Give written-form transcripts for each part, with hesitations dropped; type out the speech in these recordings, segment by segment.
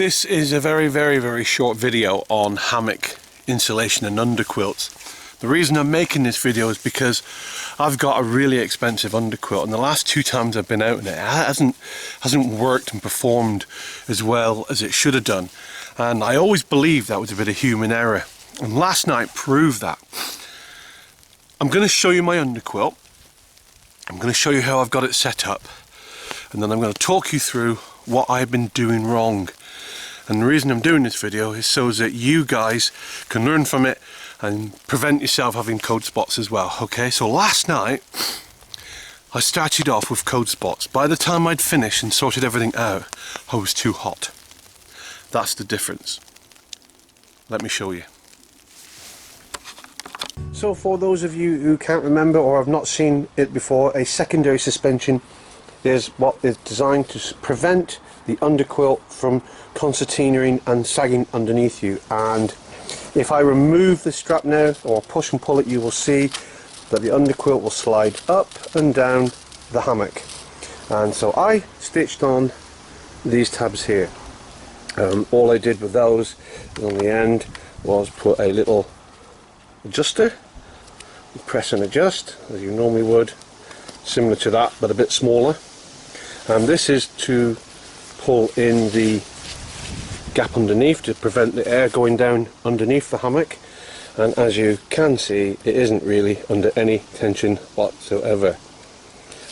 This is a very short video on hammock insulation and underquilts. The reason I'm making this video is because I've got a really expensive underquilt, and the last two times I've been out in it, hasn't worked and performed as well as it should have done. And I always believed that was a bit of human error. And last night proved that. I'm going to show you my underquilt. I'm going to show you how I've got it set up. And then I'm going to talk you through what I've been doing wrong. And the reason I'm doing this video is so that you guys can learn from it and prevent yourself having cold spots as well. Okay, so last night I started off with cold spots. By the time I'd finished and sorted everything out, I was too hot. That's the difference. Let me show you. So for those of you who can't remember or have not seen it before, a secondary suspension is what is designed to prevent the underquilt from concertinaing and sagging underneath you. And if I remove the strap now or push and pull it, you will see that the underquilt will slide up and down the hammock. And so I stitched on these tabs here. All I did with those on the end was put a little adjuster, press and adjust as you normally would, similar to that but a bit smaller. And this is to pull in the gap underneath to prevent the air going down underneath the hammock. And as you can see, it isn't really under any tension whatsoever,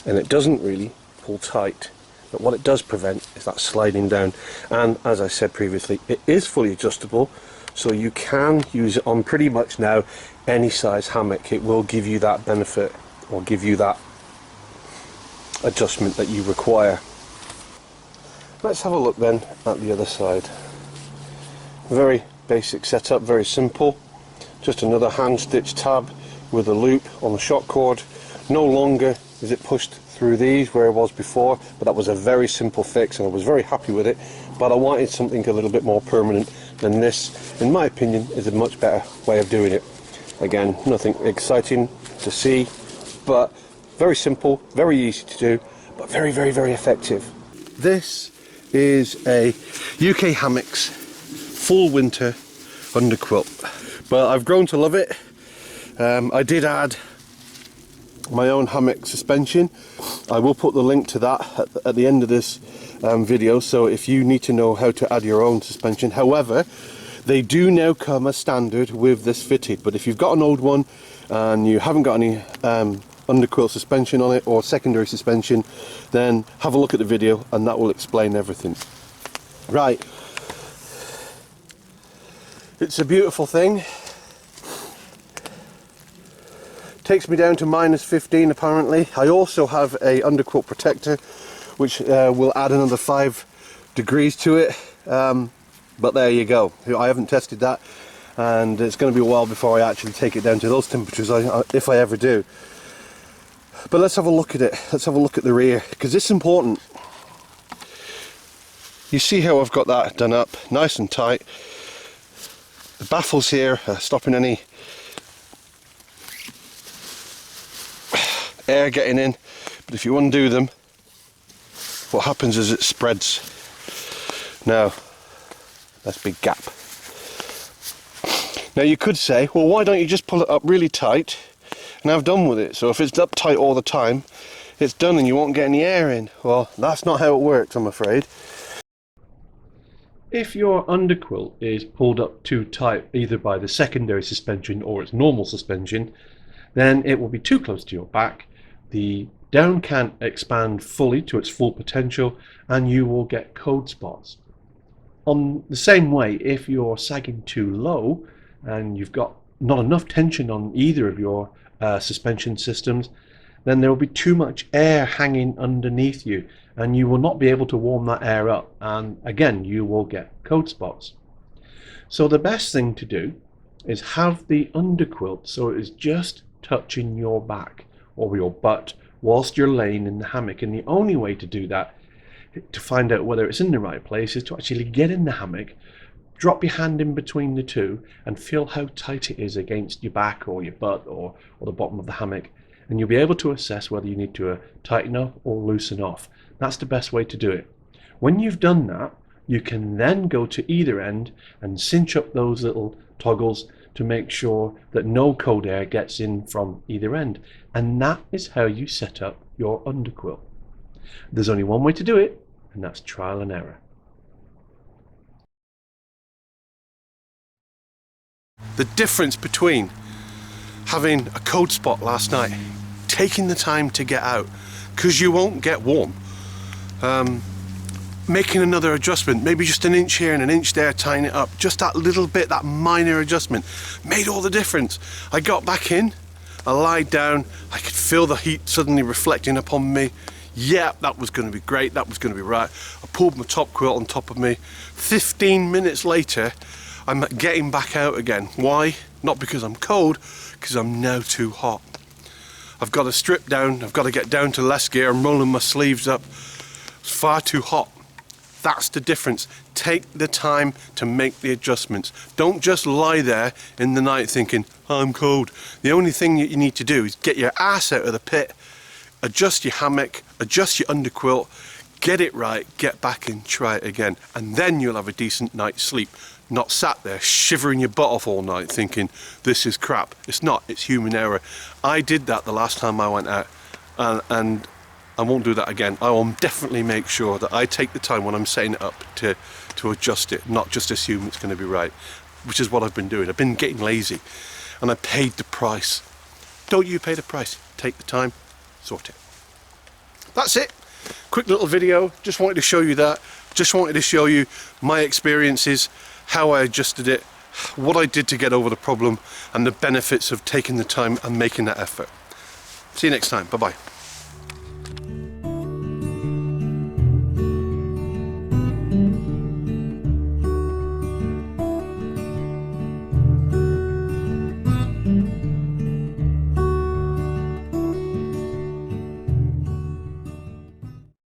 and it doesn't really pull tight. But what it does prevent is that sliding down. And as I said previously, it is fully adjustable, so you can use it on pretty much now any size hammock. It will give you that benefit, or give you that adjustment that you require. Let's have a look then at the other side. Very basic setup, very simple. Just another hand stitch tab with a loop on the shock cord. No longer is it pushed through these where it was before, but that was a very simple fix and I was very happy with it. But I wanted something a little bit more permanent, than this, in my opinion, is a much better way of doing it. Again, nothing exciting to see, but very simple, very easy to do, but very effective. This is a UK Hammocks full winter underquilt, but I've grown to love it. I did add my own hammock suspension. I will put the link to that at the end of this video, so if you need to know how to add your own suspension. However, they do now come as standard with this fitted, but if you've got an old one and you haven't got any underquilt suspension on it or secondary suspension, then have a look at the video and that will explain everything. Right, it's a beautiful thing. Takes me down to -15 apparently. I also have a underquilt protector which will add another 5 degrees to it, but there you go. I haven't tested that, and it's going to be a while before I actually take it down to those temperatures, if I ever do. But let's have a look at it. Let's have a look at the rear, because it's important. You see how I've got that done up nice and tight. The baffles here are stopping any air getting in, but if you undo them, what happens is it spreads. Now, that's a big gap. Now you could say, well, why don't you just pull it up really tight and have done with it? So if it's up tight all the time, it's done and you won't get any air in. Well, that's not how it works, I'm afraid. If your underquilt is pulled up too tight, either by the secondary suspension or its normal suspension, then it will be too close to your back. The down can't expand fully to its full potential and you will get cold spots. On the same way, if you're sagging too low and you've got not enough tension on either of your suspension systems, then there will be too much air hanging underneath you and you will not be able to warm that air up, and again you will get cold spots. So the best thing to do is have the underquilt so it is just touching your back or your butt whilst you're laying in the hammock. And the only way to do that, to find out whether it's in the right place, is to actually get in the hammock, drop your hand in between the two and feel how tight it is against your back or your butt or the bottom of the hammock, and you'll be able to assess whether you need to tighten up or loosen off. That's the best way to do it. When you've done that, You can then go to either end and cinch up those little toggles to make sure that no cold air gets in from either end. And that is how you set up your underquilt. There's only one way to do it, and that's trial and error. The difference between having a cold spot last night, taking the time to get out, because you won't get warm, making another adjustment, maybe just an inch here and an inch there, tying it up, just that little bit, that minor adjustment, made all the difference. I got back in, I lied down, I could feel the heat suddenly reflecting upon me. Yeah, that was going to be great, that was going to be right. I pulled my top quilt on top of me. 15 minutes later, I'm getting back out again. Why? Not because I'm cold, because I'm now too hot. I've got to strip down, I've got to get down to less gear, I'm rolling my sleeves up. It's far too hot. That's the difference. Take the time to make the adjustments. Don't just lie there in the night thinking, I'm cold. The only thing that you need to do is get your ass out of the pit, adjust your hammock, adjust your underquilt, get it right, get back in, try it again, and then you'll have a decent night's sleep. Not sat there shivering your butt off all night thinking, this is crap. It's not, it's human error. I did that the last time I went out, and I won't do that again. I will definitely make sure that I take the time when I'm setting it up to adjust it, not just assume it's going to be right, which is what I've been doing. I've been getting lazy, and I paid the price. Don't you pay the price? Take the time, sort it. That's it. Quick little video. Just wanted to show you that. Just wanted to show you my experiences, how I adjusted it, what I did to get over the problem, and the benefits of taking the time and making that effort. See you next time. Bye-bye.